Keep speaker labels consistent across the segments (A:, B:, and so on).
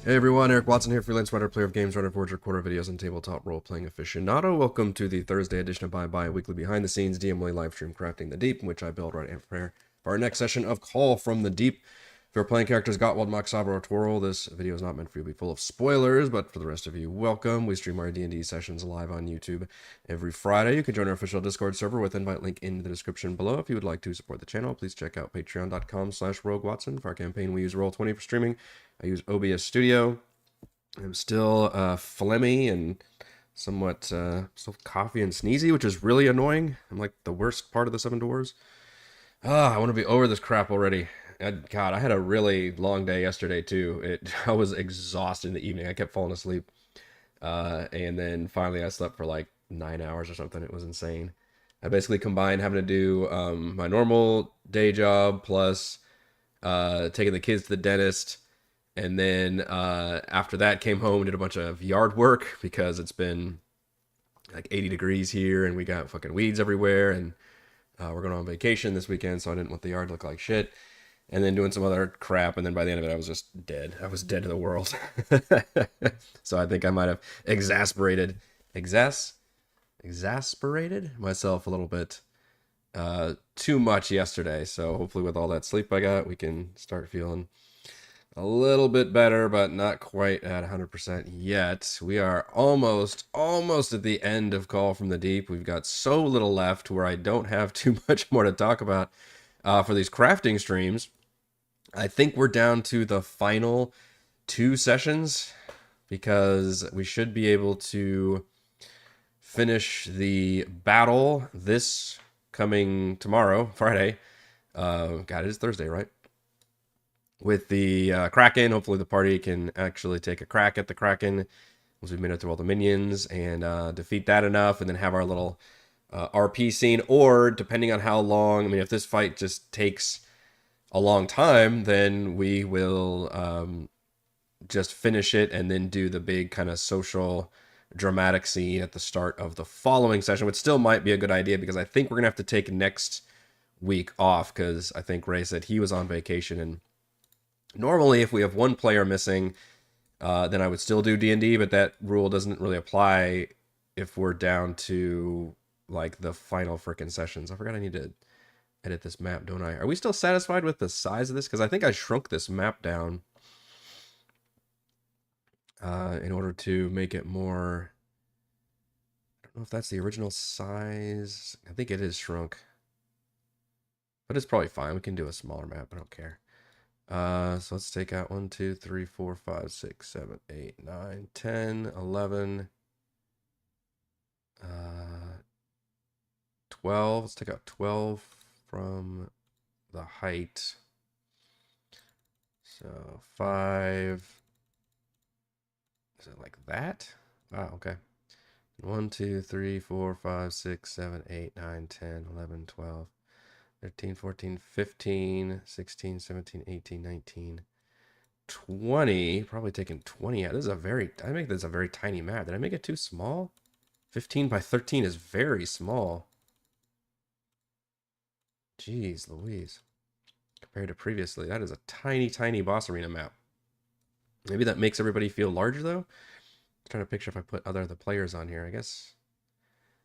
A: Hey everyone, Eric Watson here, freelance writer, player of games, writer, forger, recorder videos, and tabletop role-playing aficionado. Welcome to the Thursday edition of Bye Bye, weekly behind-the-scenes DMLA live stream Crafting the Deep, in which I build, write, and prepare for our next session of Call from the Deep. If you're playing characters Gottwald, Mock, Saber, or Twirl, this video is not meant for you to be full of spoilers, but for the rest of you, welcome. We stream our D&D sessions live on YouTube every Friday. You can join our official Discord server with invite link in the description below. If you would like to support the channel, please check out patreon.com/RogueWatson. For our campaign, we use Roll20 for streaming. I use OBS Studio. I'm still phlegmy and somewhat still coffee and sneezy, which is really annoying. I'm like the worst part of the Seven Dwarves. I want to be over this crap already. God, I had a really long day yesterday too. I was exhausted in the evening. I kept falling asleep, and then finally I slept for like 9 hours or something. It was insane. I basically combined having to do my normal day job plus taking the kids to the dentist. And then after that, came home, did a bunch of yard work because it's been like 80 degrees here and we got fucking weeds everywhere. And we're going on vacation this weekend, so I didn't want the yard to look like shit. And then doing some other crap. And then by the end of it, I was just dead. I was dead to the world. So I think I might have exasperated myself a little bit too much yesterday. So hopefully with all that sleep I got, we can start feeling a little bit better, but not quite at 100% yet. We are almost at the end of Call from the Deep. We've got so little left where I don't have too much more to talk about for these crafting streams. I think we're down to the final 2 sessions because we should be able to finish the battle this coming tomorrow, Friday. God, it is Thursday, right? With the Kraken. Hopefully the party can actually take a crack at the Kraken once we've made it through all the minions and defeat that enough, and then have our little RP scene. Or depending on how long, I mean, if this fight just takes a long time, then we will just finish it and then do the big kind of social dramatic scene at the start of the following session, which still might be a good idea because I think we're gonna have to take next week off because I think Ray said he was on vacation. And normally, if we have one player missing, then I would still do D&D, but that rule doesn't really apply if we're down to, like, the final frickin' sessions. I forgot I need to edit this map, don't I? Are we still satisfied with the size of this? Because I think I shrunk this map down in order to make it more... I don't know if that's the original size. I think it is shrunk. But it's probably fine. We can do a smaller map. I don't care. So let's take out 1, 2, 3, 4, 5, 6, 7, 8, 9, 10, 11, 12. Let's take out 12 from the height. So 5. Is it like that? Wow, okay. 1, 2, 3, 4, 5, 6, 7, 8, 9, 10, 11, 12. 13, 14, 15, 16, 17, 18, 19, 20. Probably taking 20 out. This is I make this a very tiny map. Did I make it too small? 15 by 13 is very small. Jeez Louise. Compared to previously, that is a tiny, tiny boss arena map. Maybe that makes everybody feel larger, though. I'm trying to picture if I put other the players on here. I guess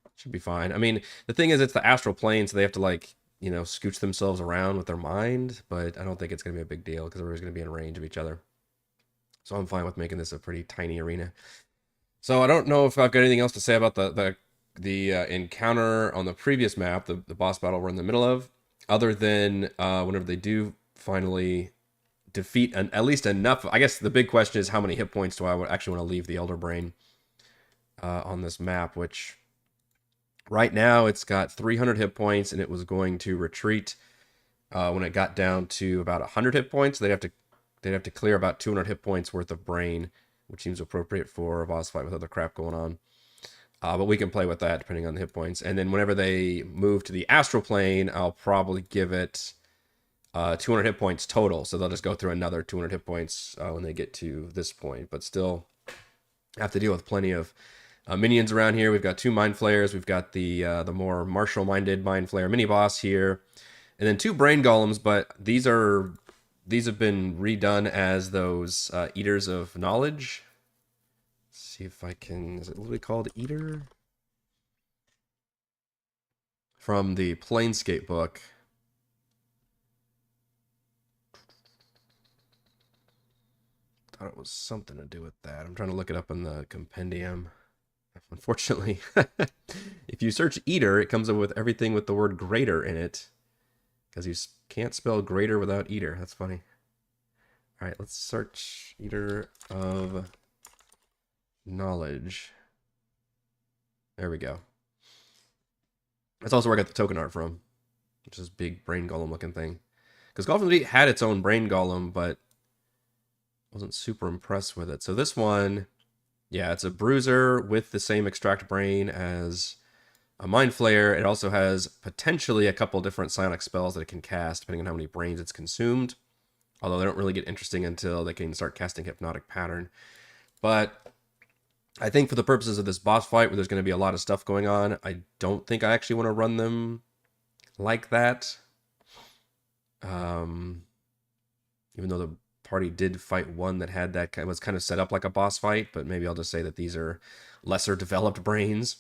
A: it should be fine. I mean, the thing is, it's the astral plane, so they have to, like, you know, scooch themselves around with their mind, but I don't think it's going to be a big deal because everybody's going to be in range of each other. So I'm fine with making this a pretty tiny arena. So I don't know if I've got anything else to say about the encounter on the previous map, the boss battle we're in the middle of, other than whenever they do finally defeat at least enough. I guess the big question is how many hit points do I actually want to leave the Elder Brain on this map, which... right now, it's got 300 hit points, and it was going to retreat when it got down to about 100 hit points. They'd have to clear about 200 hit points worth of brain, which seems appropriate for a boss fight with other crap going on. But we can play with that depending on the hit points. And then whenever they move to the astral plane, I'll probably give it 200 hit points total. So they'll just go through another 200 hit points when they get to this point. But still have to deal with plenty of minions around here. We've got 2 mind flayers. We've got the more martial minded mind flayer mini boss here, and then 2 brain golems. But these are these have been redone as those Eaters of Knowledge. Let's see if I can. Is it literally called Eater? From the Planescape book. Thought it was something to do with that. I'm trying to look it up in the compendium. Unfortunately, if you search Eater, it comes up with everything with the word greater in it. Because you can't spell greater without Eater. That's funny. All right, let's search Eater of Knowledge. There we go. That's also where I got the token art from, which is big brain golem looking thing. Because Golem Elite had its own brain golem, but wasn't super impressed with it. So this one, yeah, it's a bruiser with the same extract brain as a Mind Flayer. It also has potentially a couple different psionic spells that it can cast, depending on how many brains it's consumed. Although they don't really get interesting until they can start casting Hypnotic Pattern. But I think for the purposes of this boss fight, where there's going to be a lot of stuff going on, I don't think I actually want to run them like that. Even though the party did fight one that had that, was kind of set up like a boss fight, but maybe I'll just say that these are lesser developed brains,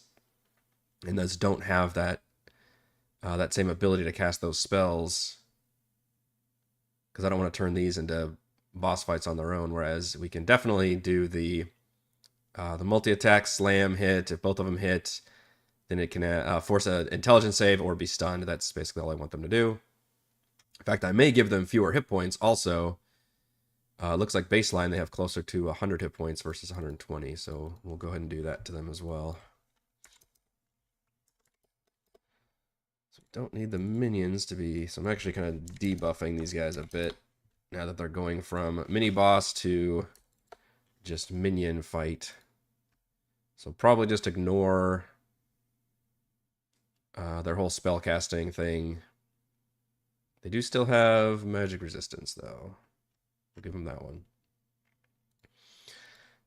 A: and those don't have that that same ability to cast those spells. Because I don't want to turn these into boss fights on their own. Whereas we can definitely do the multi-attack slam hit. If both of them hit, then it can force an intelligence save or be stunned. That's basically all I want them to do. In fact, I may give them fewer hit points also. Looks like baseline they have closer to 100 hit points versus 120. So we'll go ahead and do that to them as well. So don't need the minions to be... So I'm actually kind of debuffing these guys a bit now that they're going from mini-boss to just minion fight. So probably just ignore their whole spellcasting thing. They do still have magic resistance, though. We'll give them that one.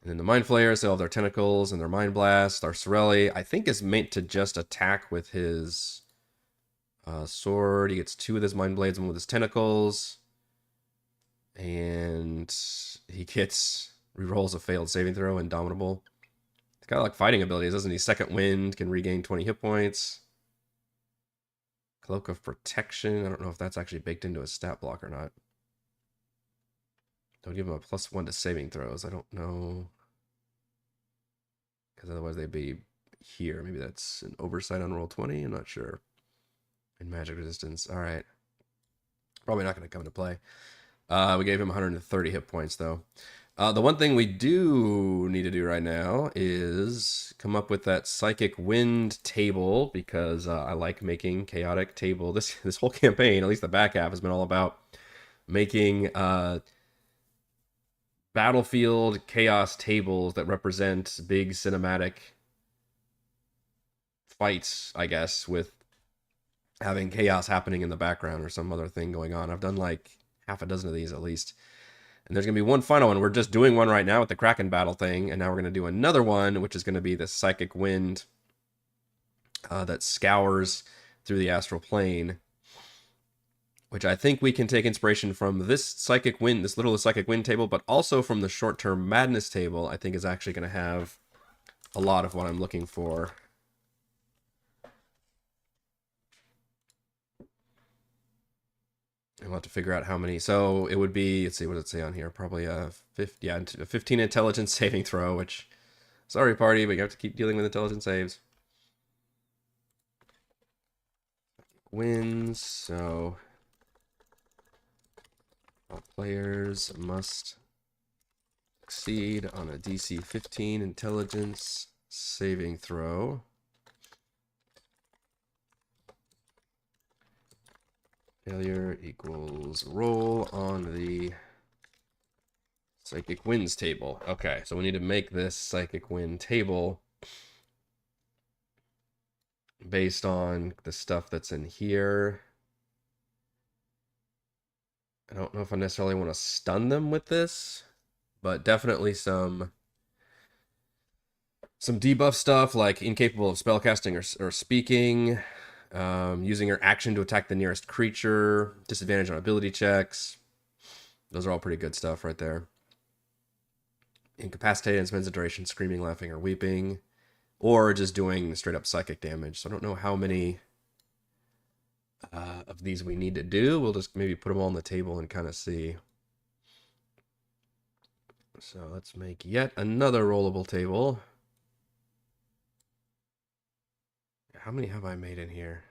A: And then the Mind Flayers, they all have their tentacles and their Mind Blast. Our Sorelli, I think, is meant to just attack with his sword. He gets 2 with his Mind Blades and 1 with his tentacles. And he rerolls a failed saving throw, Indomitable. It's kind of like fighting abilities, doesn't he? Second Wind can regain 20 hit points. Cloak of Protection. I don't know if that's actually baked into a stat block or not. Don't give him a +1 to saving throws. I don't know. Because otherwise they'd be here. Maybe that's an oversight on roll 20. I'm not sure. And magic resistance. All right. Probably not going to come into play. We gave him 130 hit points, though. The one thing we do need to do right now is come up with that Psychic Wind table, because I like making chaotic table. This whole campaign, at least the back half, has been all about making battlefield chaos tables that represent big cinematic fights, I guess, with having chaos happening in the background or some other thing going on. I've done like half a dozen of these at least. And there's going to be one final one. We're just doing one right now with the Kraken battle thing, and now we're going to do another one, which is going to be the Psychic Wind that scours through the astral plane, which I think we can take inspiration from this Psychic Wind, this little Psychic Wind table, but also from the Short-Term Madness table. I think is actually going to have a lot of what I'm looking for. I'll have to figure out how many. So it would be, let's see, what does it say on here? Probably a 15 intelligence saving throw, which, sorry party, but you have to keep dealing with intelligence saves. Wins, so all players must succeed on a DC 15 intelligence saving throw. Failure equals roll on the Psychic Winds table. Okay, so we need to make this Psychic Wind table based on the stuff that's in here. I don't know if I necessarily want to stun them with this, but definitely some debuff stuff like incapable of spellcasting or speaking. Using your action to attack the nearest creature, disadvantage on ability checks. Those are all pretty good stuff right there. Incapacitated, spends a duration screaming, laughing, or weeping, or just doing straight up psychic damage. So I don't know how many of these we need to do. We'll just maybe put them all on the table and kind of see. So let's make yet another rollable table. How many have I made in here?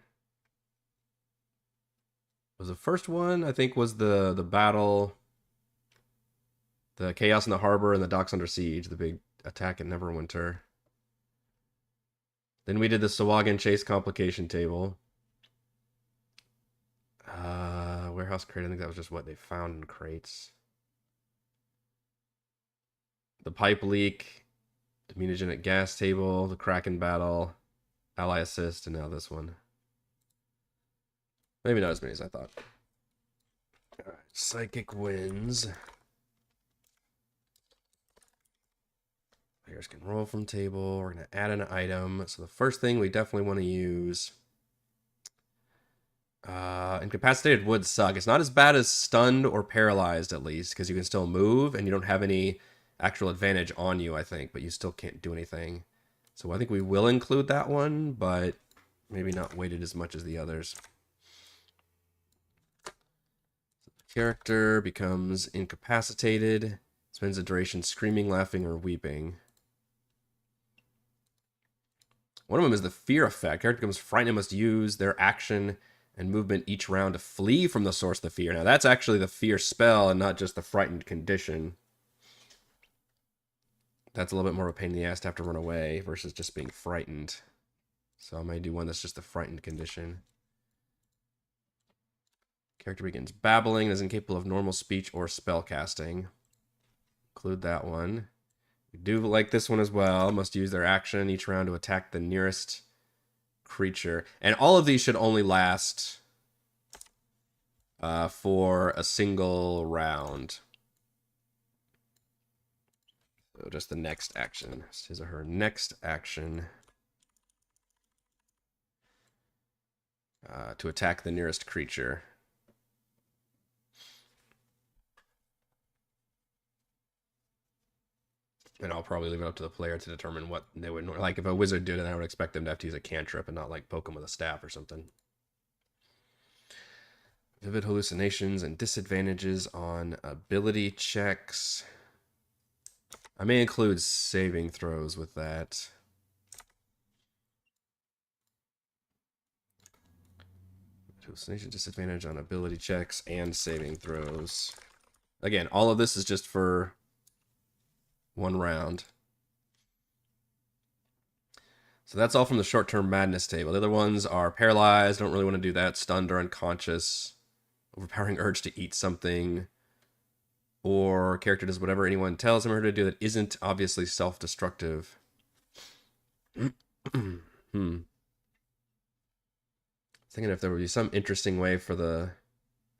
A: Was the first one, I think, was the battle, the chaos in the harbor and the docks under siege, the big attack at Neverwinter. Then we did the Sawagan chase complication table. Warehouse crate, I think that was just what they found in crates. The pipe leak, the mutagenic gas table, the Kraken battle, ally assist, and now this one. Maybe not as many as I thought. All right, psychic wins. Players can roll from table. We're going to add an item. So the first thing we definitely want to use... incapacitated would suck. It's not as bad as stunned or paralyzed, at least, because you can still move and you don't have any actual advantage on you, I think, but you still can't do anything. So I think we will include that one, but maybe not weighted as much as the others. Character becomes incapacitated, spends a duration screaming, laughing, or weeping. One of them is the fear effect. Character becomes frightened and must use their action and movement each round to flee from the source of the fear. Now that's actually the fear spell and not just the frightened condition. That's a little bit more of a pain in the ass to have to run away versus just being frightened. So I might do one that's just the frightened condition. Character begins babbling and is incapable of normal speech or spell casting. Include that one. We do like this one as well. Must use their action each round to attack the nearest creature. And all of these should only last for a single round. So just the next action. His or her next action. To attack the nearest creature. And I'll probably leave it up to the player to determine what they would... Like, if a wizard did it, I would expect them to have to use a cantrip and not, like, poke them with a staff or something. Vivid hallucinations and disadvantages on ability checks. I may include saving throws with that. Hallucination disadvantage on ability checks and saving throws. Again, all of this is just for one round. So that's all from the short-term madness table. The other ones are paralyzed, don't really want to do that, stunned or unconscious, overpowering urge to eat something, or character does whatever anyone tells him or her to do that isn't obviously self-destructive. Thinking if there would be some interesting way for the...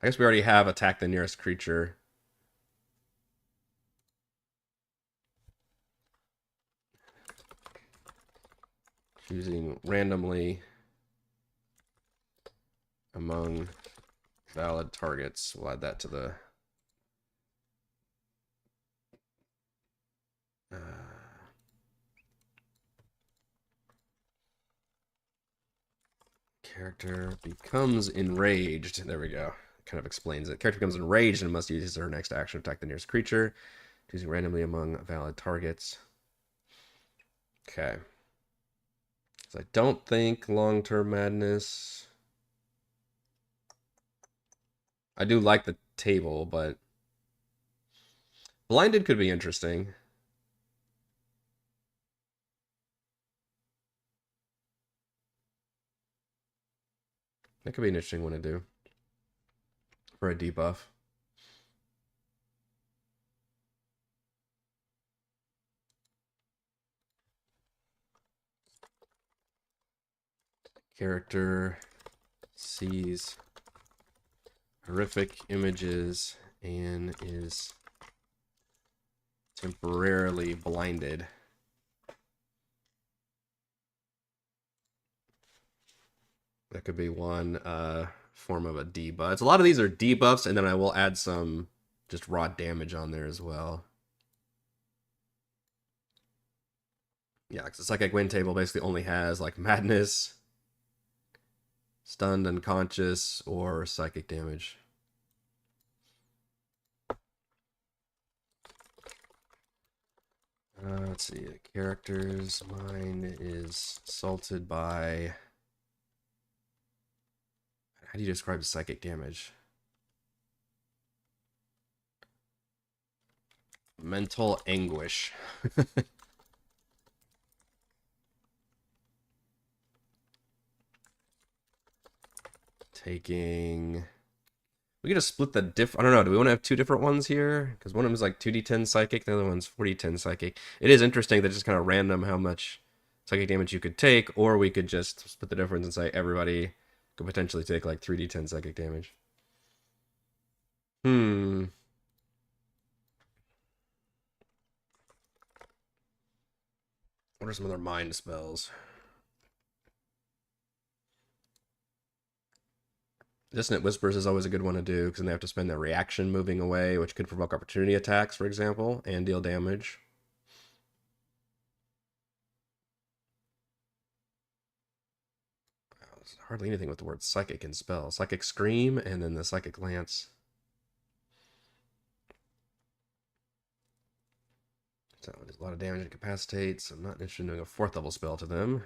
A: I guess we already have attack the nearest creature. Choosing randomly among valid targets. We'll add that to the... Character becomes enraged. There we go. Kind of explains it. Character becomes enraged and must use his or her next action to attack the nearest creature, choosing randomly among valid targets. Okay. So I don't think long-term madness. I do like the table, but blinded could be interesting. That could be an interesting one to do for a debuff. Character sees horrific images and is temporarily blinded. That could be one form of a debuff. A lot of these are debuffs, and then I will add some just raw damage on there as well. Yeah, because the Psychic Wind table basically only has like Madness, Stunned, Unconscious, or Psychic damage. Let's see, characters. Mine is assaulted by... How do you describe the psychic damage? Mental anguish. Taking... We could just split the I don't know. Do we want to have two different ones here? Because one of them is like 2d10 psychic, the other one's 4d10 psychic. It is interesting that it's just kind of random how much psychic damage you could take, or we could just split the difference and say everybody could potentially take like 3d10 psychic damage. What are some other mind spells? Dissonant Whispers is always a good one to do, because then they have to spend their reaction moving away, which could provoke opportunity attacks, for example, and deal damage. There's hardly anything with the word psychic in spell. Psychic Scream, and then the Psychic Lance. So there's a lot of damage and incapacitates. I'm not interested in doing a 4th level spell to them.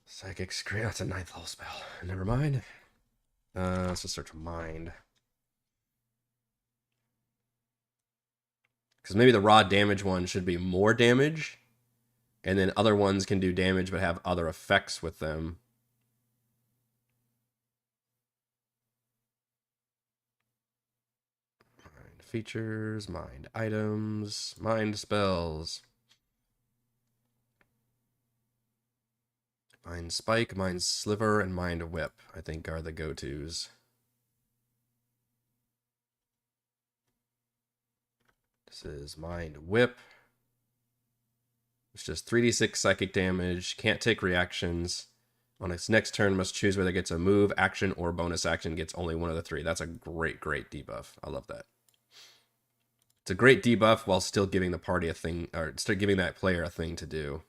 A: Psychic Scream, that's a 9th level spell. Never mind. Let's just search Mind. Because maybe the raw damage one should be more damage, and then other ones can do damage but have other effects with them. Mind features, mind items, mind spells. Mind Spike, Mind Sliver, and Mind Whip, I think, are the go-tos. This is Mind Whip. It's just 3d6 psychic damage, can't take reactions. On its next turn, must choose whether it gets a move, action, or bonus action. Gets only one of the 3. That's a great, great debuff. I love that. It's a great debuff while still giving the party a thing, or still giving that player a thing to do.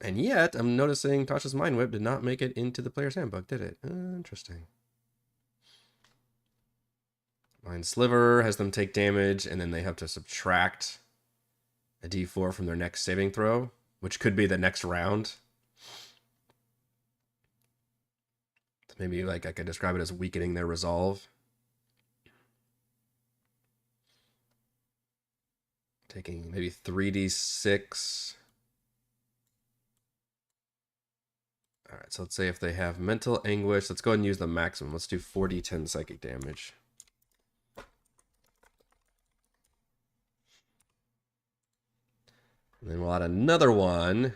A: And yet, I'm noticing Tasha's Mind Whip did not make it into the player's handbook, did it? Interesting. Mind Sliver has them take damage, and then they have to subtract a d4 from their next saving throw, which could be the next round. Maybe like I could describe it as weakening their resolve. Taking maybe 3d6. All right, so let's say if they have mental anguish, let's go ahead and use the maximum. Let's do 4d10 psychic damage. And then we'll add another one.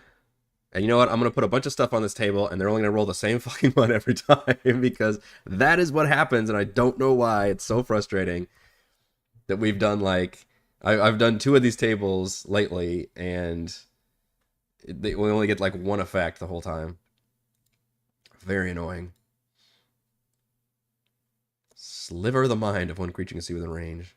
A: And you know what? I'm going to put a bunch of stuff on this table, and they're only going to roll the same fucking one every time, because that is what happens, and I don't know why. It's so frustrating that we've done, like... I've done 2 of these tables lately, and we only get, like, one effect the whole time. Very annoying. Sliver the mind of one creature you can see within range.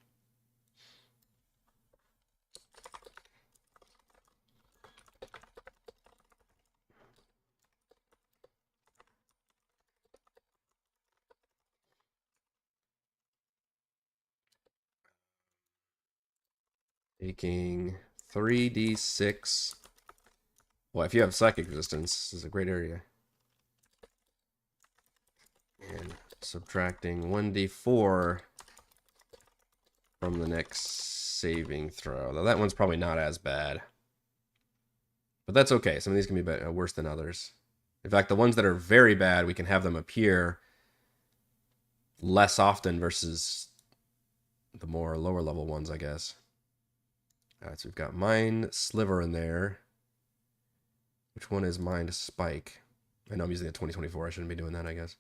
A: Taking 3d6. Well, if you have psychic resistance, this is a great area. And subtracting 1d4 from the next saving throw. Though that one's probably not as bad. But that's okay. Some of these can be worse than others. In fact, the ones that are very bad, we can have them appear less often versus the more lower level ones, I guess. All right, so we've got Mind Sliver in there. Which one is Mind Spike? I know I'm using the 2024. I shouldn't be doing that, I guess.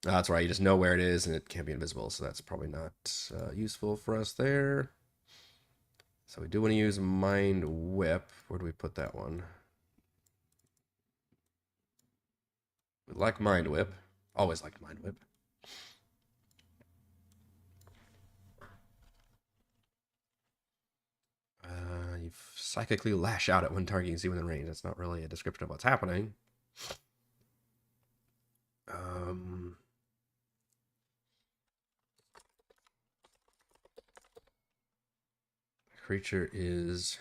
A: That's right. You just know where it is, and it can't be invisible, so that's probably not useful for us there. So we do want to use Mind Whip. Where do we put that one? We like Mind Whip. Always liked Mind Whip. You psychically lash out at one target you see within range. That's not really a description of what's happening. Creature is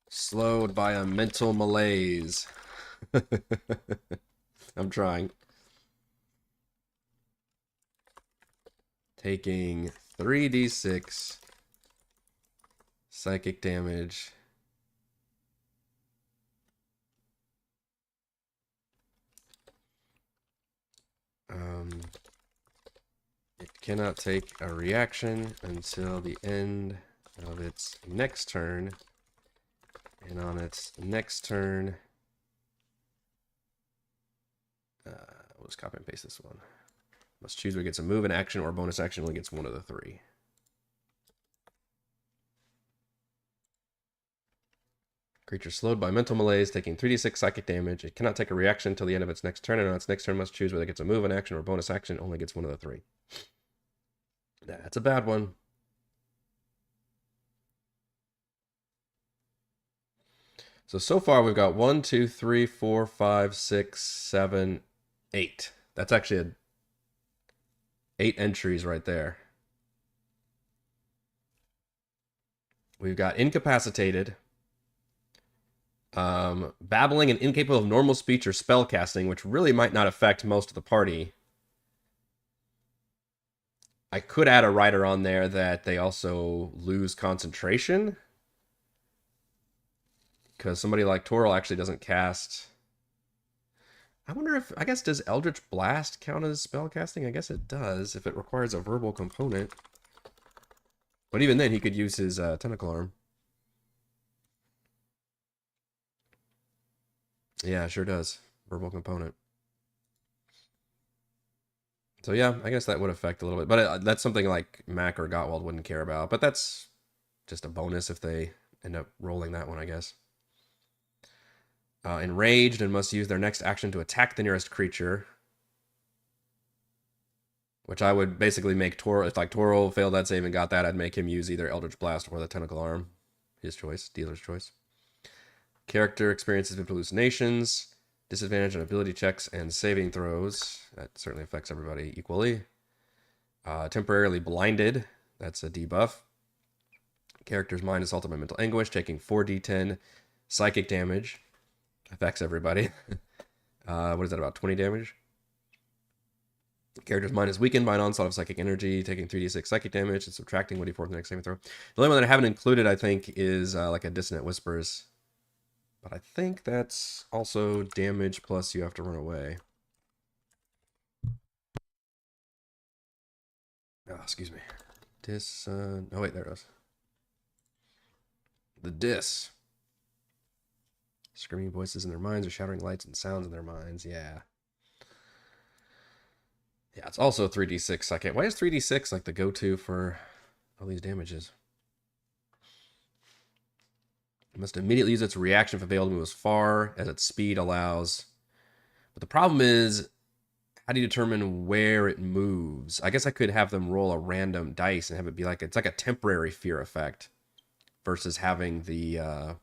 A: slowed by a mental malaise. I'm trying. Taking 3d6 psychic damage. It cannot take a reaction until the end of its next turn. And on its next turn, we'll just copy and paste this one. Must choose whether it gets a move, an action, or a bonus action. Only gets one of the three. Creature slowed by mental malaise, taking 3d6 psychic damage. It cannot take a reaction until the end of its next turn, and on its next turn must choose whether it gets a move, an action, or a bonus action. Only gets one of the three. That's a bad one. So far we've got 1, 2, 3, 4, 5, 6, 7, 8. That's actually 8 entries right there. We've got incapacitated, babbling and incapable of normal speech or spell casting, which really might not affect most of the party. I could add a rider on there that they also lose concentration, because somebody like Toril actually doesn't cast. I wonder if, I guess, does Eldritch Blast count as spell casting? I guess it does, if it requires a verbal component. But even then, he could use his tentacle arm. Yeah, it sure does. Verbal component. So yeah, I guess that would affect a little bit. But that's something like Mac or Gottwald wouldn't care about. But that's just a bonus if they end up rolling that one, I guess. Enraged and must use their next action to attack the nearest creature. Which I would basically make Toril, if like Toril failed that save and got that, I'd make him use either Eldritch Blast or the Tentacle Arm. His choice, dealer's choice. Character experiences vivid hallucinations, disadvantage on ability checks and saving throws. That certainly affects everybody equally. Temporarily blinded, that's a debuff. Character's mind assaulted by mental anguish, taking 4d10 psychic damage. Affects everybody. What is that, about 20 damage? Character's mind is weakened by an onslaught of psychic energy, taking 3d6 psychic damage and subtracting 1d4 from the next saving throw. The only one that I haven't included, I think, is like a Dissonant Whispers. But I think that's also damage plus you have to run away. Oh, excuse me. Oh, wait, there it goes. The Diss. Screaming voices in their minds or shattering lights and sounds in their minds. Yeah. Yeah, it's also 3d6 psychic. Why is 3d6 like the go-to for all these damages? It must immediately use its reaction if available to move as far as its speed allows. But the problem is, how do you determine where it moves? I guess I could have them roll a random dice and have it be like, it's like a temporary fear effect versus having the, what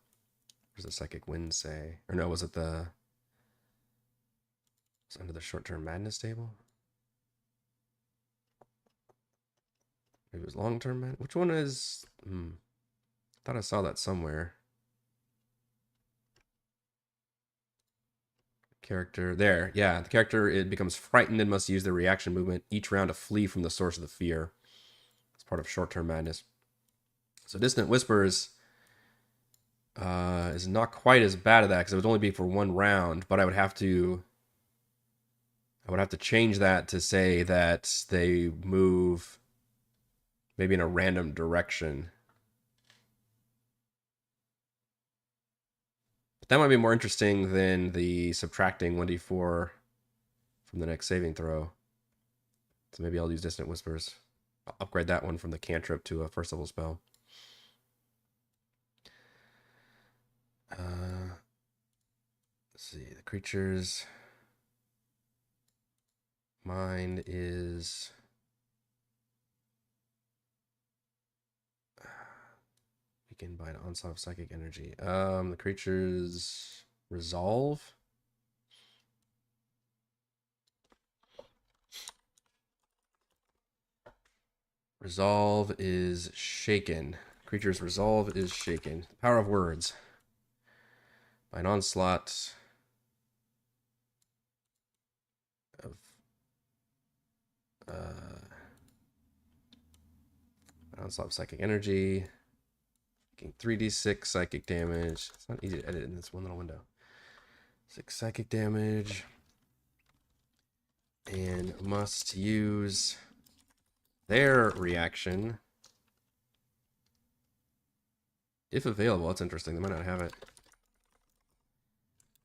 A: does the Psychic Wind say? Or no, was it the, it's under the short-term madness table? Maybe it was long-term madness? Which one is, I thought I saw that somewhere. Character there, yeah, the character, it becomes frightened and must use their reaction movement each round to flee from the source of the fear. It's part of short-term madness. So Dissonant Whispers is not quite as bad at that because it would only be for one round, but I would have to change that to say that they move maybe in a random direction. But that might be more interesting than the subtracting 1d4 from the next saving throw. So maybe I'll use Dissonant Whispers. I'll upgrade that one from the cantrip to a first level spell. This see, the creature's mind is... weakened by an onslaught of psychic energy. The creature's resolve. Resolve is shaken. Creature's resolve is shaken. Power of words. By an onslaught of an onslaught of psychic energy. 3d6 psychic damage. It's not easy to edit in this one little window. 6 psychic damage. And must use their reaction. If available, that's interesting. They might not have it.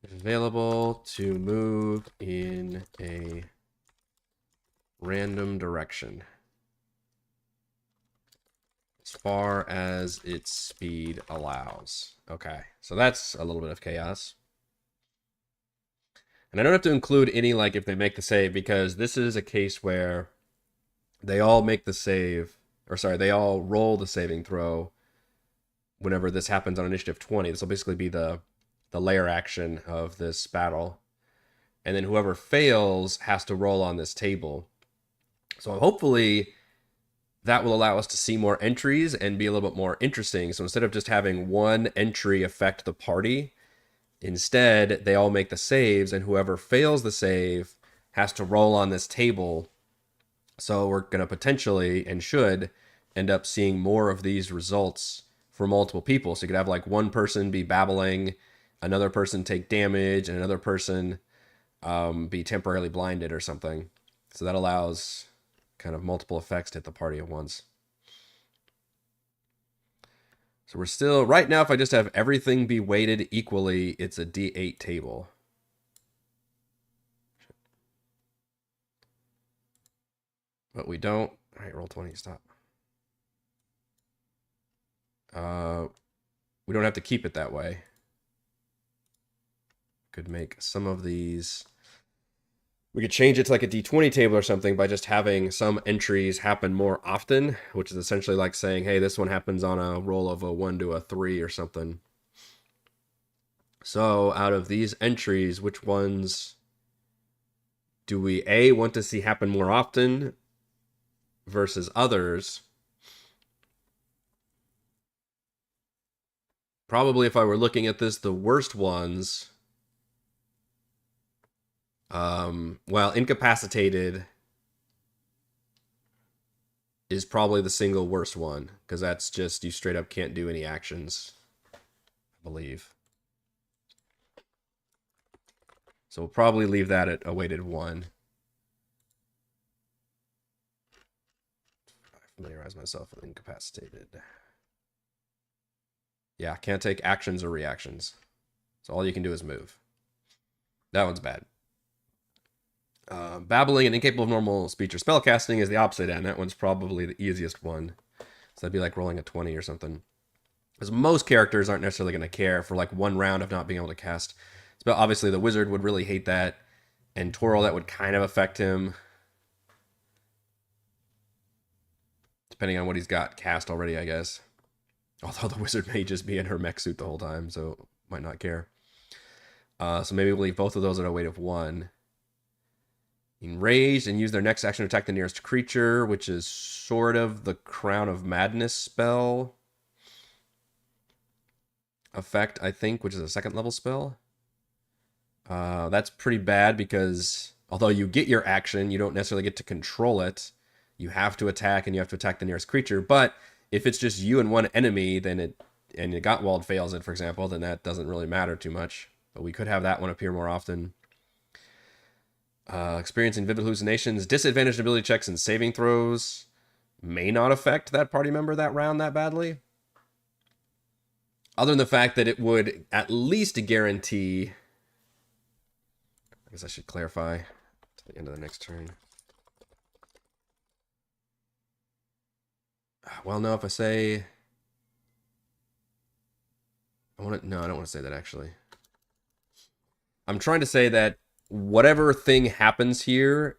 A: If available, to move in a random direction. As far as its speed allows. Okay, so that's a little bit of chaos. And I don't have to include any, like, if they make the save, because this is a case where they all make the save, or sorry, they all roll the saving throw whenever this happens on initiative 20. This will basically be the layer action of this battle. And then whoever fails has to roll on this table. So hopefully that will allow us to see more entries and be a little bit more interesting. So instead of just having one entry affect the party, instead they all make the saves, and whoever fails the save has to roll on this table. So we're going to potentially, and should, end up seeing more of these results for multiple people. So you could have like one person be babbling, another person take damage, and another person be temporarily blinded or something. So that allows kind of multiple effects to hit the party at once. So we're still, right now, if I just have everything be weighted equally, it's a D8 table. But we don't. All right, roll 20, stop. We don't have to keep it that way. Could make some of these... We could change it to like a D20 table or something by just having some entries happen more often, which is essentially like saying, hey, this one happens on a roll of a 1 to a 3 or something. So out of these entries, which ones do we A, want to see happen more often versus others? Probably if I were looking at this, the worst ones... well, incapacitated is probably the single worst one, because that's just you straight up can't do any actions, I believe. So we'll probably leave that at a weighted 1. I familiarize myself with incapacitated. Yeah, can't take actions or reactions. So all you can do is move. That one's bad. Babbling and incapable of normal speech or spellcasting is the opposite end. That one's probably the easiest one. So that'd be like rolling a 20 or something. Because most characters aren't necessarily going to care for like one round of not being able to cast. But obviously the wizard would really hate that. And Toro, that would kind of affect him. Depending on what he's got cast already, I guess. Although the wizard may just be in her mech suit the whole time, so might not care. So maybe we'll leave both of those at a weight of 1. Enraged and use their next action to attack the nearest creature, which is sort of the Crown of Madness spell effect, I think, which is a 2nd level spell. That's pretty bad because although you get your action, you don't necessarily get to control it. You have to attack, and you have to attack the nearest creature. But if it's just you and one enemy, then and Gottwald fails it, for example, then that doesn't really matter too much. But we could have that one appear more often. Experiencing vivid hallucinations, disadvantaged ability checks and saving throws may not affect that party member that round that badly. Other than the fact that it would at least guarantee... I guess I should clarify to the end of the next turn. Well, no, if I say... No, I don't want to say that, actually. I'm trying to say that whatever thing happens here,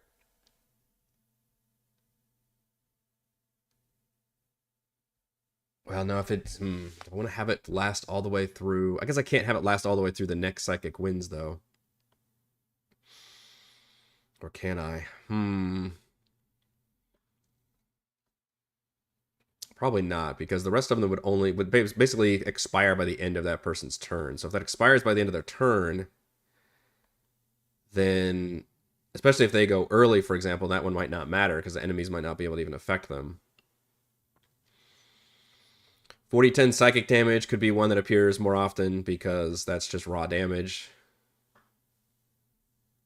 A: well, no, if it's, I want to have it last all the way through. I guess I can't have it last all the way through the next psychic wins, though. Or can I? Probably not, because the rest of them would basically expire by the end of that person's turn. So if that expires by the end of their turn, then, especially if they go early, for example, that one might not matter because the enemies might not be able to even affect them. 40-10 psychic damage could be one that appears more often because that's just raw damage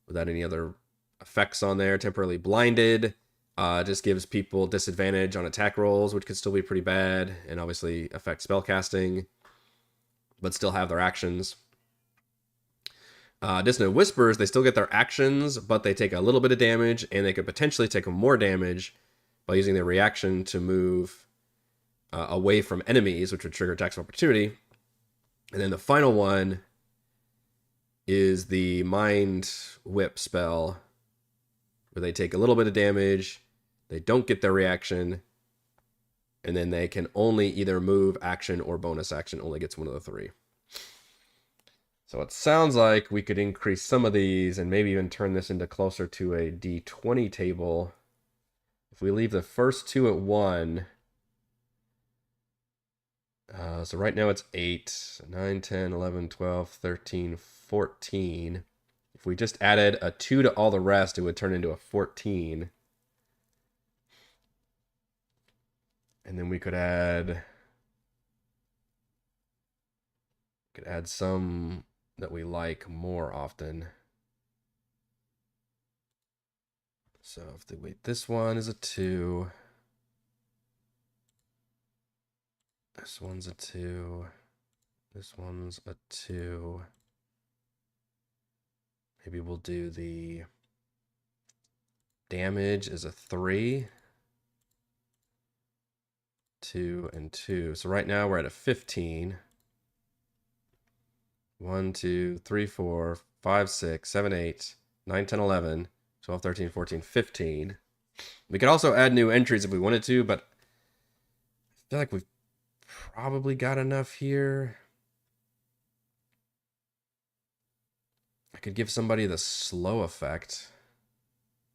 A: without any other effects on there. Temporarily blinded just gives people disadvantage on attack rolls, which could still be pretty bad, and obviously affect spellcasting, but still have their actions. Dissonant Whispers, they still get their actions, but they take a little bit of damage, and they could potentially take more damage by using their reaction to move away from enemies, which would trigger attacks of opportunity. And then the final one is the Mind Whip spell, where they take a little bit of damage, they don't get their reaction, and then they can only either move, action, or bonus action, only gets one of the three. So it sounds like we could increase some of these and maybe even turn this into closer to a D20 table. If we leave the first two at 1, so right now it's 8, 9, 10, 11, 12, 13, 14. If we just added a 2 to all the rest, it would turn into a 14. And then we could add some that we like more often. So if the wait, this one is a 2. This one's a 2. This one's a 2. Maybe we'll do the damage as a 3. 2 and 2. So right now we're at a 15. 1, 2, 3, 4, 5, 6, 7, 8, 9, 10, 11, 12, 13, 14, 15. We could also add new entries if we wanted to, but I feel like we've probably got enough here. I could give somebody the slow effect.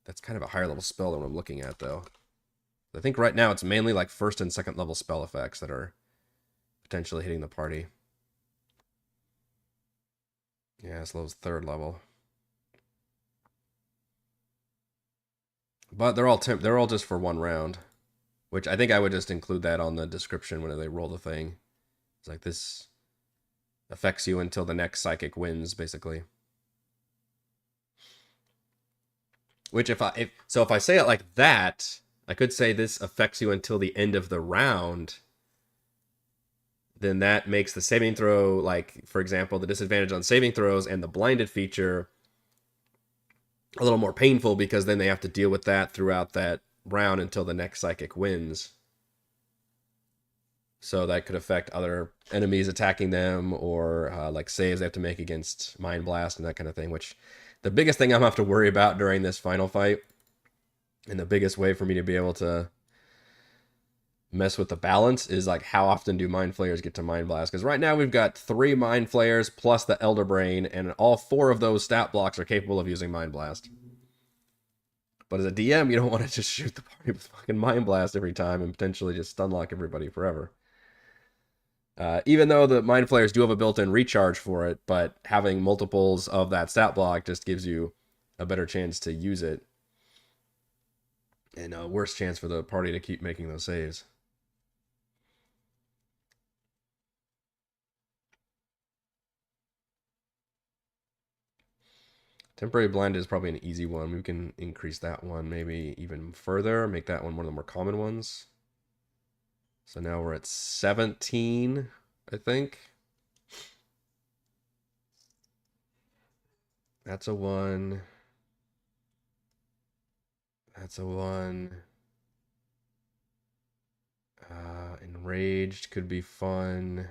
A: That's kind of a higher level spell than what I'm looking at, though. I think right now it's mainly like first and second level spell effects that are potentially hitting the party. Yeah, slow's third level. But they're all just for 1 round, which I think I would just include that on the description when they roll the thing. It's like this affects you until the next psychic wins, basically. Which if I say it like that, I could say this affects you until the end of the round. Then that makes the saving throw, like, for example, the disadvantage on saving throws and the blinded feature a little more painful because then they have to deal with that throughout that round until the next psychic wins. So that could affect other enemies attacking them or like saves they have to make against Mind Blast and that kind of thing, which the biggest thing I'm going to have to worry about during this final fight and the biggest way for me to be able to mess with the balance is like how often do Mind Flayers get to Mind Blast? Because right now we've got 3 Mind Flayers plus the Elder Brain, and all 4 of those stat blocks are capable of using Mind Blast. But as a DM, you don't want to just shoot the party with fucking Mind Blast every time and potentially just stunlock everybody forever. Even though the Mind Flayers do have a built-in recharge for it, but having multiples of that stat block just gives you a better chance to use it. And a worse chance for the party to keep making those saves. Temporary blind is probably an easy one. We can increase that one maybe even further, make that one of the more common ones. So now we're at 17, I think. That's a 1. That's a 1. Enraged could be fun.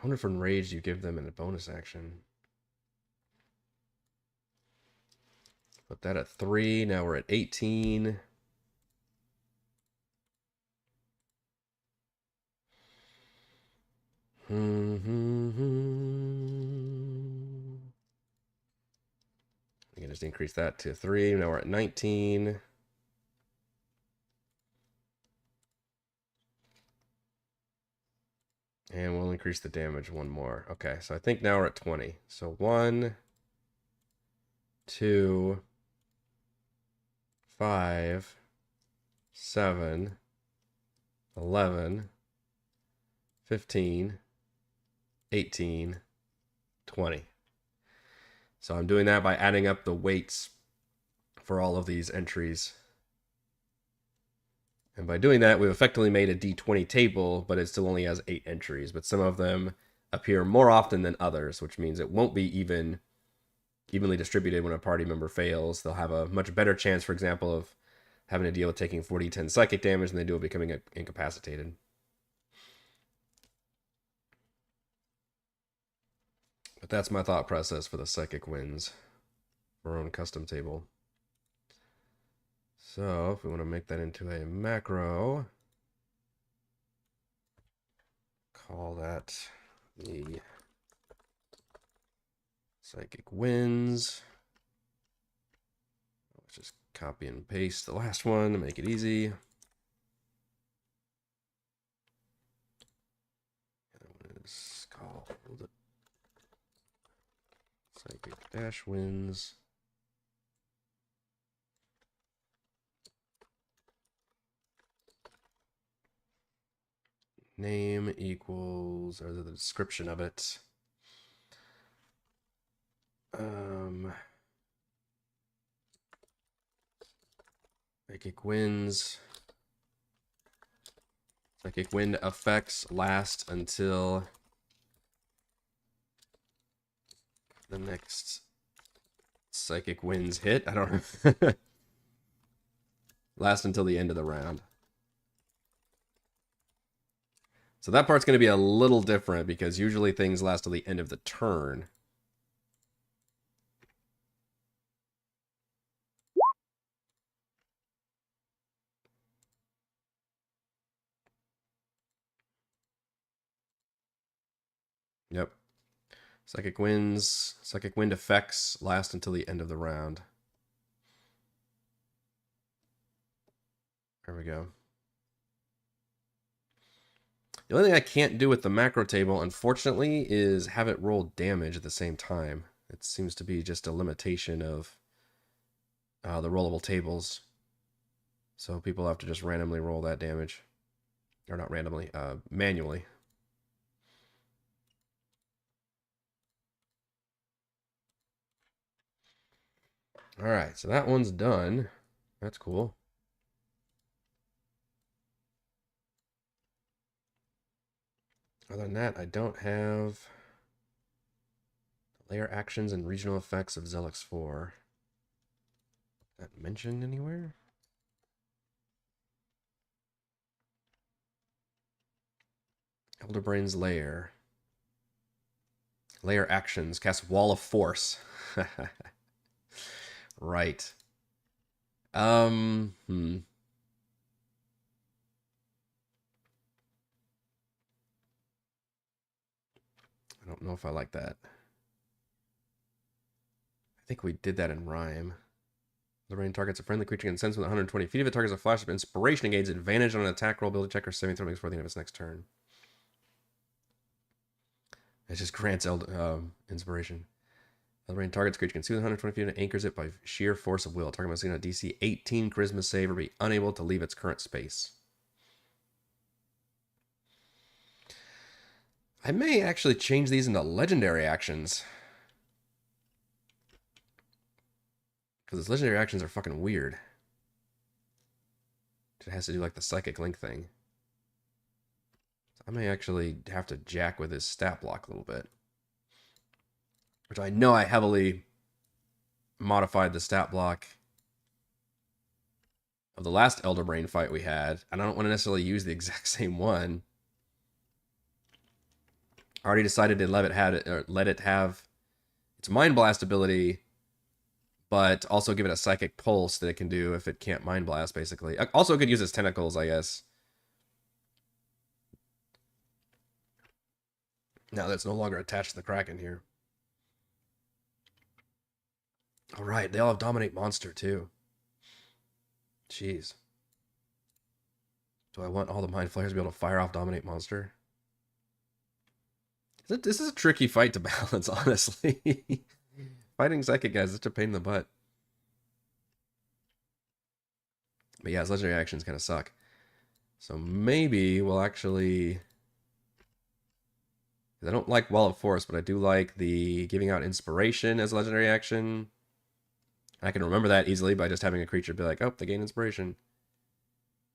A: wonder if enraged you give them in a bonus action. Put that at 3. Now we're at 18. We can just increase that to 3. Now we're at 19. And we'll increase the damage 1 more. Okay, so I think now we're at 20. So 1, 2, 5, 7, 11, 15, 18, 20. So I'm doing that by adding up the weights for all of these entries. And by doing that, we've effectively made a D20 table, but it still only has 8 entries. But some of them appear more often than others, which means it won't be evenly distributed when a party member fails. They'll have a much better chance, for example, of having to deal with taking 40-10 psychic damage than they do of becoming incapacitated. But that's my thought process for the psychic wins for our own custom table. So if we want to make that into a macro, call that the psychic wins. Let's just copy and paste the last one to make it easy. That is called psychic dash wins. Name equals, or the description of it. Psychic wins. Psychic wind effects last until the next psychic winds hit. I don't know. Last until the end of the round. So that part's going to be a little different because usually things last till the end of the turn. Yep. Psychic winds, psychic wind effects last until the end of the round. There we go. The only thing I can't do with the macro table, unfortunately, is have it roll damage at the same time. It seems to be just a limitation of the rollable tables. So people have to just randomly roll that damage. Or not randomly, manually. Alright, so that one's done. That's cool. Other than that, I don't have layer actions and regional effects of Zelix 4. Is that mentioned anywhere? Elderbrain's layer. Layer actions. Cast Wall of Force. Right. I don't know if I like that. I think we did that in Rhyme. The rain targets a friendly creature and sends within 120 feet of it. Targets a flash of inspiration and gains advantage on an attack roll, ability check, or saving throw before the end of its next turn. It just grants inspiration. The rain targets creature can see within 120 feet and anchors it by sheer force of will. Target must get a DC 18 charisma save or be unable to leave its current space. I may actually change these into legendary actions. Because its legendary actions are fucking weird. It has to do like the psychic link thing. So I may actually have to jack with his stat block a little bit. Which I know I heavily modified the stat block of the last Elderbrain fight we had. And I don't want to necessarily use the exact same one. I already decided to let it have its Mind Blast ability, but also give it a Psychic Pulse that it can do if it can't Mind Blast, basically. Also, it could use its tentacles, I guess. Now that's no longer attached to the Kraken here. All right, they all have Dominate Monster, too. Jeez. Do I want all the Mind Flayers to be able to fire off Dominate Monster? This is a tricky fight to balance, honestly. Fighting Psychic guys is such a pain in the butt. But yeah, his legendary actions kind of suck. So maybe we'll actually... I don't like Wall of Force, but I do like the giving out Inspiration as a legendary action. I can remember that easily by just having a creature be like, oh, they gain Inspiration.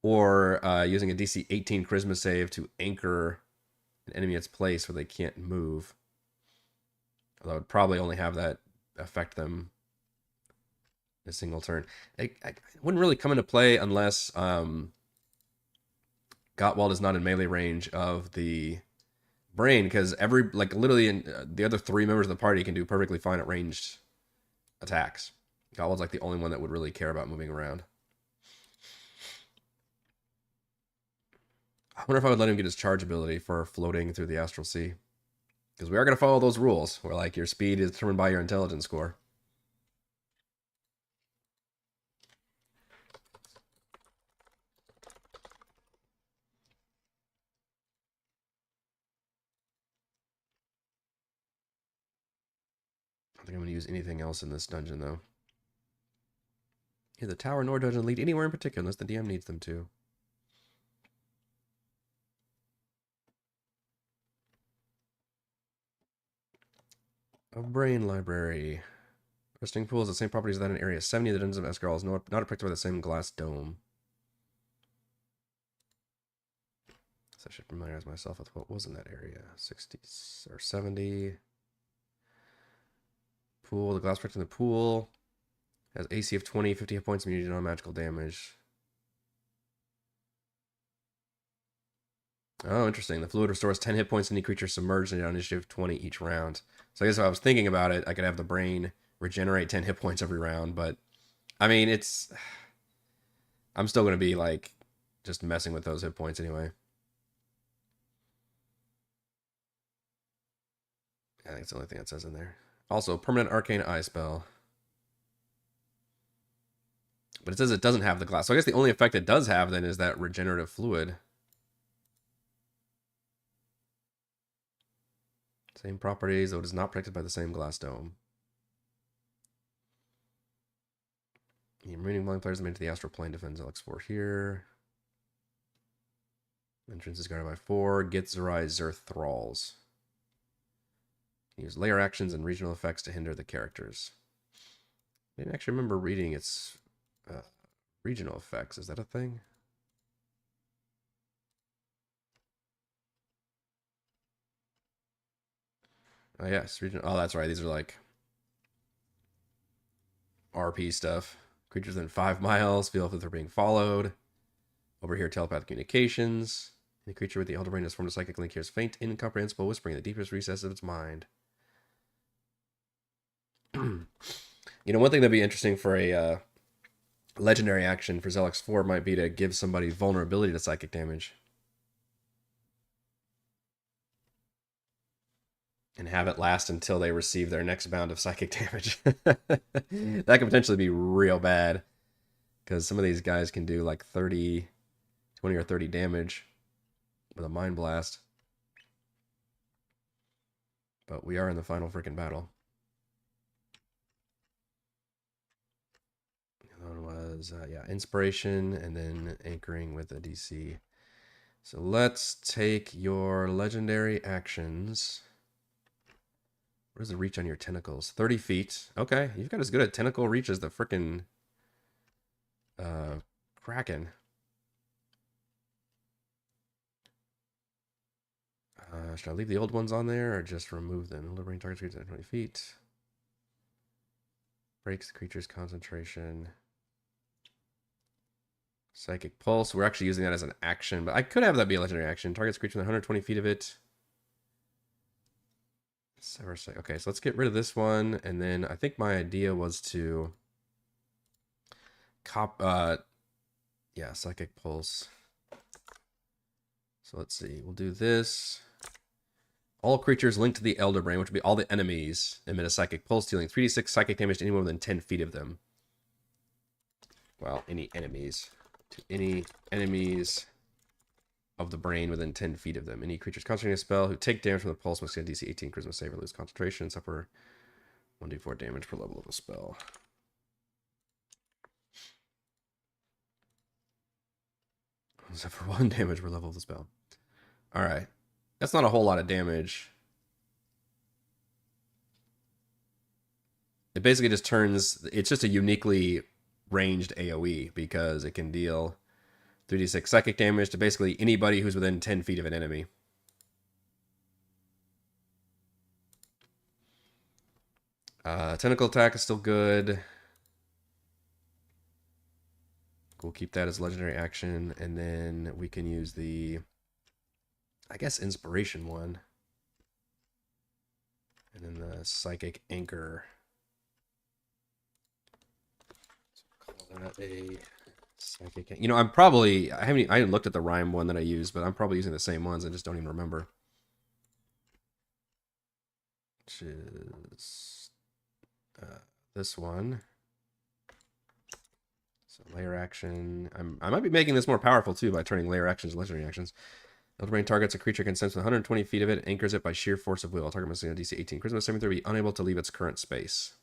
A: Or using a DC 18 Charisma save to anchor an enemy at its place where they can't move. Although I would probably only have that affect them in a single turn. It wouldn't really come into play unless Gottwald is not in melee range of the Brain, because literally the other 3 members of the party can do perfectly fine at ranged attacks. Gottwald's like the only one that would really care about moving around. I wonder if I would let him get his charge ability for floating through the Astral Sea. Because we are going to follow those rules, where like your speed is determined by your intelligence score. I don't think I'm going to use anything else in this dungeon, though. Either the tower nor dungeon lead anywhere in particular, unless the DM needs them to. A Brain Library. Resting Pool is the same properties that in Area 70 of the Dungeons of Ascarle is not affected by the same glass dome. So I should familiarize myself with what was in that area. 60 or 70. Pool, the glass protecting the pool has AC of 20, 50 hit points, immunity to non-magical damage. Oh, interesting. The fluid restores 10 hit points to any creature submerged in initiative 20 each round. So I guess if I was thinking about it, I could have the Brain regenerate 10 hit points every round, but I mean, I'm still going to be like just messing with those hit points anyway. I think it's the only thing that says in there. Also, permanent arcane eye spell. But it says it doesn't have the glass. So I guess the only effect it does have then is that regenerative fluid. Same properties, though it is not protected by the same glass dome. The remaining blind players made to the astral plane defends LX4 here. Entrance is guarded by 4. Get Zerai Zerth Thralls. Use layer actions and regional effects to hinder the characters. I didn't actually remember reading its regional effects. Is that a thing? Oh, yes. Oh, that's right. These are like RP stuff. Creatures within 5 miles feel if they're being followed. Over here, telepathic communications. Any creature with the Elder Brain has formed a psychic link hears faint, incomprehensible whispering in the deepest recesses of its mind. You know, one thing that'd be interesting for a legendary action for Zelix 4 might be to give somebody vulnerability to psychic damage. And have it last until they receive their next bound of psychic damage. That could potentially be real bad. Because some of these guys can do like 20 or 30 damage with a Mind Blast. But we are in the final freaking battle. The other one was, Inspiration and then Anchoring with a DC. So let's take your legendary actions. What is the reach on your tentacles? 30 feet. Okay, you've got as good a tentacle reach as the frickin' Kraken. Should I leave the old ones on there or just remove them? Delivering target creatures at 20 feet. Breaks the creature's concentration. Psychic Pulse. We're actually using that as an action, but I could have that be a legendary action. Targets creature within 120 feet of it. Okay, so let's get rid of this one, and then I think my idea was to yeah, Psychic Pulse. So let's see, we'll do this. All creatures linked to the Elder Brain, which would be all the enemies, emit a Psychic Pulse, dealing 3d6 psychic damage to anyone within 10 feet of them. Well, any enemies. To any enemies of the brain within 10 feet of them. Any creatures concentrating a spell who take damage from the pulse must get DC 18 charisma save or lose concentration, suffer 1d4 damage per level of the spell. Suffer 1 damage per level of the spell. Alright. That's not a whole lot of damage. It basically just turns... It's just a uniquely ranged AoE because it can deal 3d6 psychic damage to basically anybody who's within 10 feet of an enemy. Tentacle attack is still good. We'll keep that as legendary action, and then we can use the, I guess, inspiration one. And then the psychic anchor. So call that a psychic. You know, I haven't looked at the rhyme one that I used, but I'm probably using the same ones. I just don't even remember. Which is this one. So layer action. I might be making this more powerful too by turning layer actions to legendary actions. Elder Brain targets a creature can sense within 120 feet of it, anchors it by sheer force of will. Target must be on DC 18 charisma saving throw, be unable to leave its current space.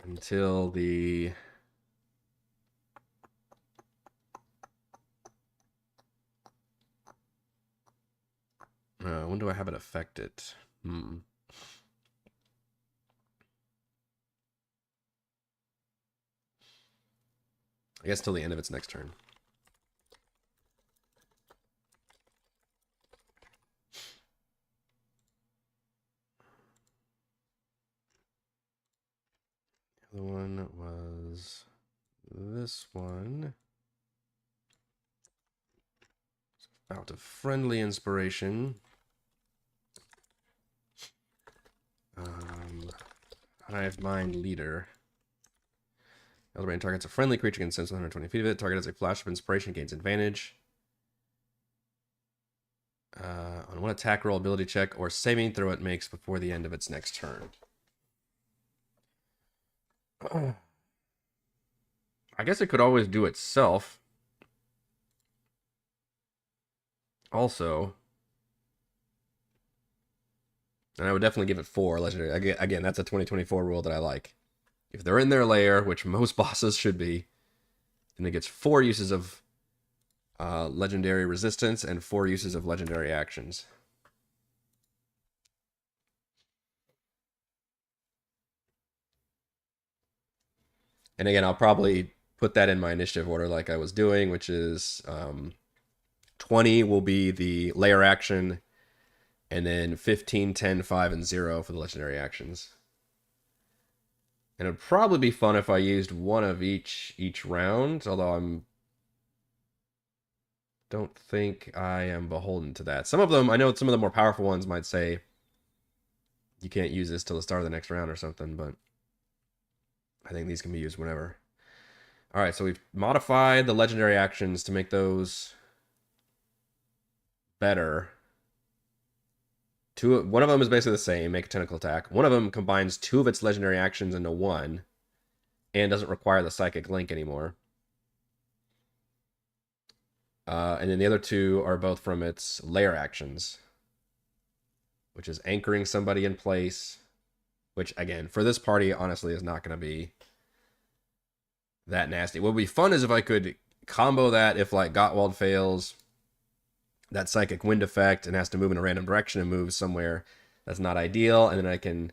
A: Until the... when do I have it affect it? I guess till the end of its next turn. The other one was this one. Out of friendly inspiration. Hive Mind Leader. Elder Brain targets a friendly creature can sense 120 feet of it. Target has a flash of inspiration, gains advantage. On one attack roll, ability check, or saving throw it makes before the end of its next turn. I guess it could always do itself. Also, and I would definitely give it 4 legendary. Again, that's a 2024 rule that I like. If they're in their lair, which most bosses should be, then it gets 4 uses of legendary resistance and 4 uses of legendary actions. And again, I'll probably put that in my initiative order like I was doing, which is 20 will be the layer action, and then 15, 10, 5, and 0 for the legendary actions. And it'd probably be fun if I used one of each round, although don't think I am beholden to that. Some of them, I know some of the more powerful ones might say you can't use this till the start of the next round or something, but I think these can be used whenever. All right, so we've modified the legendary actions to make those better. One of them is basically the same, make a tentacle attack. One of them combines 2 of its legendary actions into 1 and doesn't require the psychic link anymore. And then the other 2 are both from its layer actions, which is anchoring somebody in place, which, again, for this party, honestly, is not going to be that nasty. What would be fun is if I could combo that if, like, Gottwald fails that psychic wind effect and has to move in a random direction and move somewhere that's not ideal, and then I can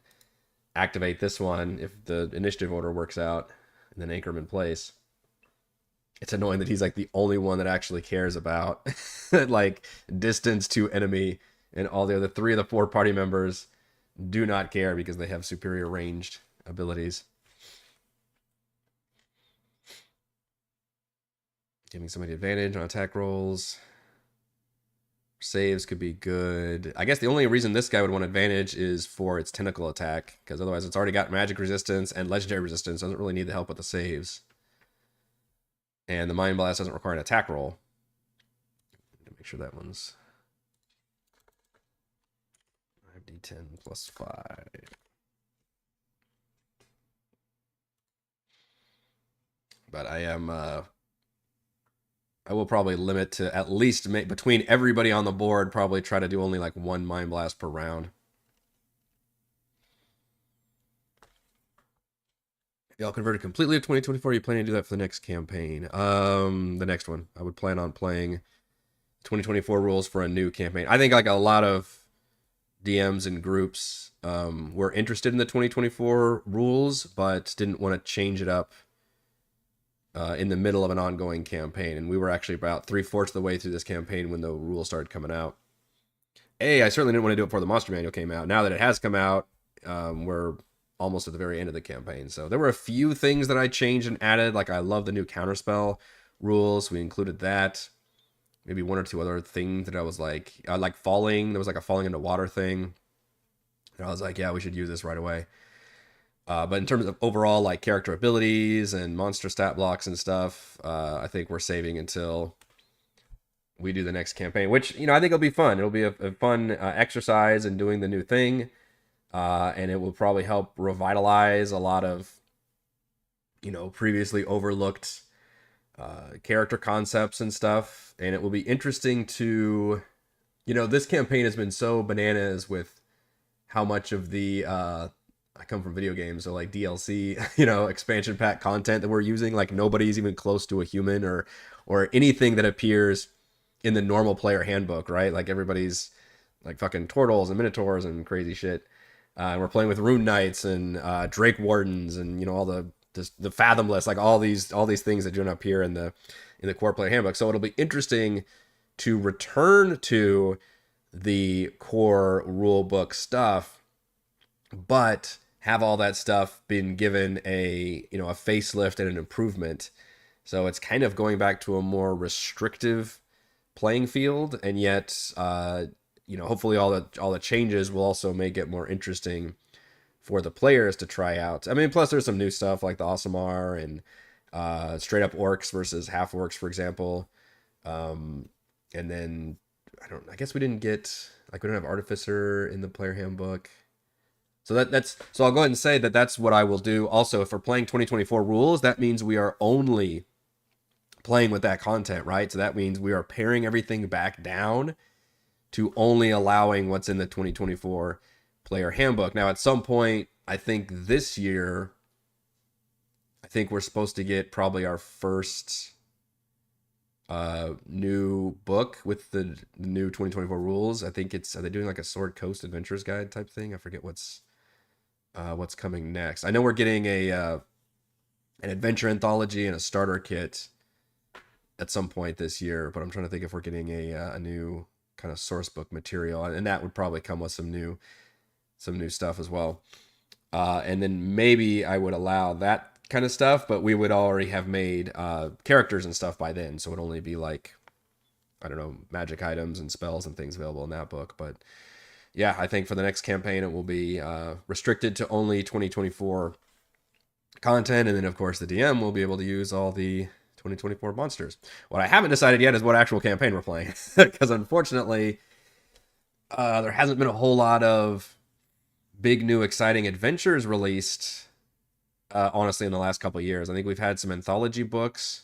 A: activate this one if the initiative order works out, and then anchor him in place. It's annoying that he's like the only one that actually cares about like distance to enemy, and all the other 3 of the 4 party members do not care because they have superior ranged abilities. Giving somebody advantage on attack rolls. Saves could be good. I guess the only reason this guy would want advantage is for its tentacle attack, because otherwise it's already got magic resistance and legendary resistance. Doesn't really need the help with the saves. And the Mind Blast doesn't require an attack roll. Make sure that one's 5d10 plus 5. But I will probably limit to at least between everybody on the board, probably try to do only like one Mind Blast per round. Y'all converted completely to 2024. You planning to do that for the next campaign? The next one. I would plan on playing 2024 rules for a new campaign. I think like a lot of DMs and groups were interested in the 2024 rules, but didn't want to change it up in the middle of an ongoing campaign. And we were actually about 3/4 of the way through this campaign when the rules started coming out. I certainly didn't want to do it before the Monster Manual came out. Now that it has come out, we're almost at the very end of the campaign. So there were a few things that I changed and added. Like I love the new counterspell rules. We included that. Maybe one or two other things that I was like, I like falling. There was like a falling into water thing. And I was like, yeah, we should use this right away. But in terms of overall like character abilities and monster stat blocks and stuff, I think we're saving until we do the next campaign, which, I think it'll be fun. It'll be a fun exercise in doing the new thing. And it will probably help revitalize a lot of, previously overlooked character concepts and stuff. And it will be interesting to, this campaign has been so bananas with how much of the, I come from video games, so like DLC, expansion pack content that we're using, like nobody's even close to a human or anything that appears in the normal player handbook, right? Like everybody's like fucking turtles and minotaurs and crazy shit. And we're playing with rune knights and Drake wardens and all the fathomless, like all these things that don't appear in the core player handbook. So it'll be interesting to return to the core rule book stuff, but have all that stuff been given a facelift and an improvement. So it's kind of going back to a more restrictive playing field, and yet hopefully all the changes will also make it more interesting for the players to try out. I mean, plus there's some new stuff like the Asamar and straight up orcs versus half orcs, for example. And then I guess we don't have Artificer in the player handbook. So so I'll go ahead and say that's what I will do. Also, if we're playing 2024 rules, that means we are only playing with that content, right? So that means we are paring everything back down to only allowing what's in the 2024 player handbook. Now, at some point, I think this year, we're supposed to get probably our first new book with the new 2024 rules. I think are they doing like a Sword Coast Adventures Guide type thing? I forget what's coming next. I know we're getting an adventure anthology and a starter kit at some point this year, but I'm trying to think if we're getting a new kind of source book material, and that would probably come with some new stuff as well. And then maybe I would allow that kind of stuff, but we would already have made characters and stuff by then, so it would only be like, I don't know, magic items and spells and things available in that book. But yeah, I think for the next campaign it will be restricted to only 2024 content, and then of course the DM will be able to use all the 2024 monsters. What I haven't decided yet is what actual campaign we're playing, because unfortunately there hasn't been a whole lot of big new exciting adventures released honestly in the last couple of years. I think we've had some anthology books.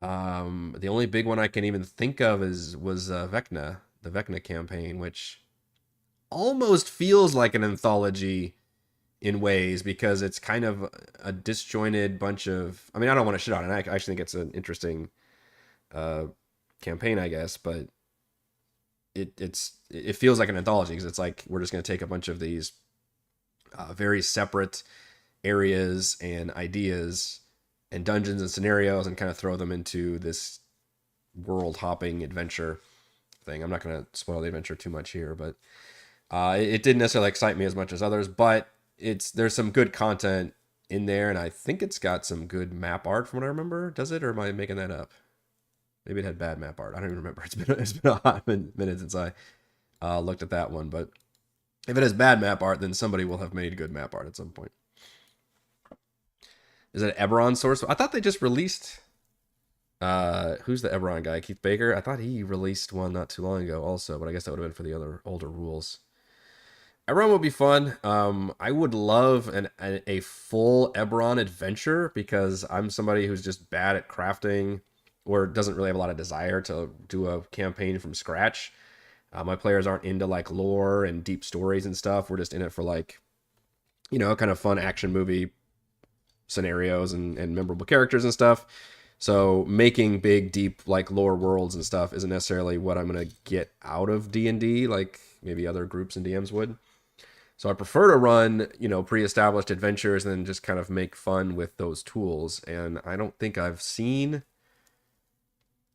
A: The only big one I can even think of was Vecna, the Vecna campaign, which almost feels like an anthology in ways, because it's kind of a disjointed bunch of, I mean, I don't want to shit on it. I actually think it's an interesting campaign, I guess, but it feels like an anthology, because it's like we're just going to take a bunch of these very separate areas and ideas and dungeons and scenarios and kind of throw them into this world hopping adventure thing. I'm not going to spoil the adventure too much here, but it didn't necessarily excite me as much as others, but there's some good content in there, and I think it's got some good map art from what I remember. Does it, or am I making that up? Maybe it had bad map art. I don't even remember. It's been a hot minute since I looked at that one. But if it has bad map art, then somebody will have made good map art at some point. Is it an Eberron source? I thought they just released. Who's the Eberron guy? Keith Baker? I thought he released one not too long ago also, but I guess that would have been for the other older rules. Eberron would be fun. I would love a full Eberron adventure because I'm somebody who's just bad at crafting or doesn't really have a lot of desire to do a campaign from scratch. My players aren't into like lore and deep stories and stuff. We're just in it for like, kind of fun action movie scenarios and memorable characters and stuff. So making big, deep like lore worlds and stuff isn't necessarily what I'm gonna get out of D&D, like maybe other groups and DMs would. So I prefer to run, pre-established adventures and then just kind of make fun with those tools. And I don't think I've seen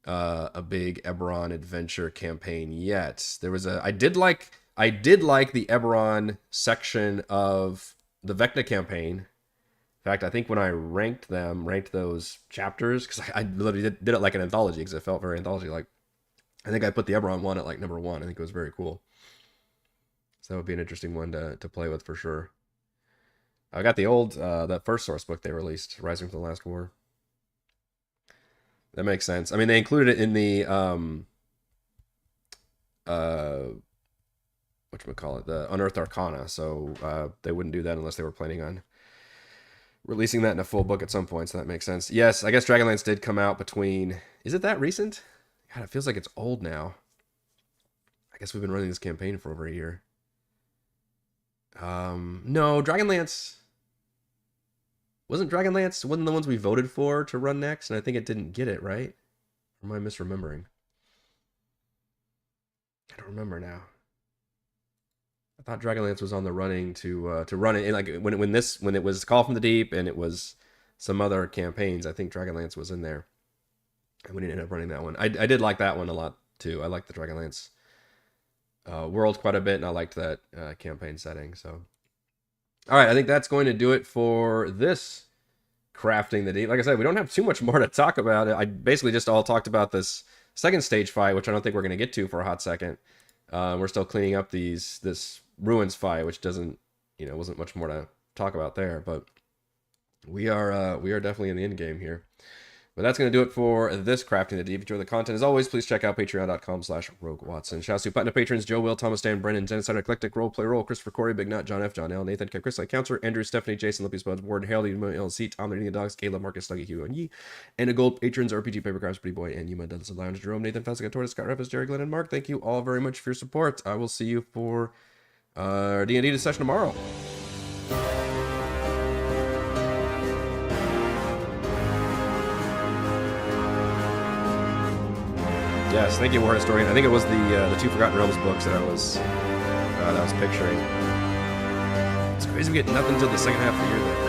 A: a big Eberron adventure campaign yet. I did like the Eberron section of the Vecna campaign. In fact, I think when I ranked those chapters, because I literally did it like an anthology because it felt very anthology-like. I think I put the Eberron one at like number 1. I think it was very cool. So that would be an interesting one to play with for sure. I got the old, that first source book they released, Rising from the Last War. That makes sense. I mean, they included it in the, whatchamacallit, the Unearthed Arcana, so they wouldn't do that unless they were planning on releasing that in a full book at some point, so that makes sense. Yes, I guess Dragonlance did come out between... Is it that recent? God, it feels like it's old now. I guess we've been running this campaign for over a year. No, Dragonlance... Wasn't Dragonlance one of the ones we voted for to run next? And I think it didn't get it, right? Or am I misremembering? I don't remember now. I thought Dragonlance was on the running to run it. And like when it was Call from the Deep and it was some other campaigns, I think Dragonlance was in there. And we didn't end up running that one. I did like that one a lot too. I liked the Dragonlance world quite a bit, and I liked that campaign setting. So, all right, I think that's going to do it for this Crafting the Deep. Like I said, we don't have too much more to talk about. I basically just all talked about this second stage fight, which I don't think we're going to get to for a hot second. We're still cleaning up this Ruins fight, which doesn't, wasn't much more to talk about there, but we are definitely in the end game here. But that's going to do it for this Crafting the Deep. If you enjoy the content, as always, please check out patreon.com/RogueWatson. Shout out to Putna patrons Joe Will, Thomas Dan, Brennan, Genocide Eclectic, Roleplay Roll, Christopher Corey, Big Nut, John F, John L, Nathan, Kev, Chris, Counselor, Andrew, Stephanie, Jason, Lippy, Spuds, Ward, Harold, LC, Tom, the Eating Dogs, Caleb, Marcus, Sluggy, Hugo, and Yee, and a gold patrons, RPG, Paper Crafts, Pretty Boy, and Yuma, Douglas, Lounge, Jerome, Nathan, Fessica, Tortoise, Scott Reffis, Jerry, Glenn, and Mark. Thank you all very much for your support. I will see you for our D&D discussion tomorrow. Yes, thank you, War Historian. I think it was the Two Forgotten Realms books that I was picturing. It's crazy we get nothing until the second half of the year there.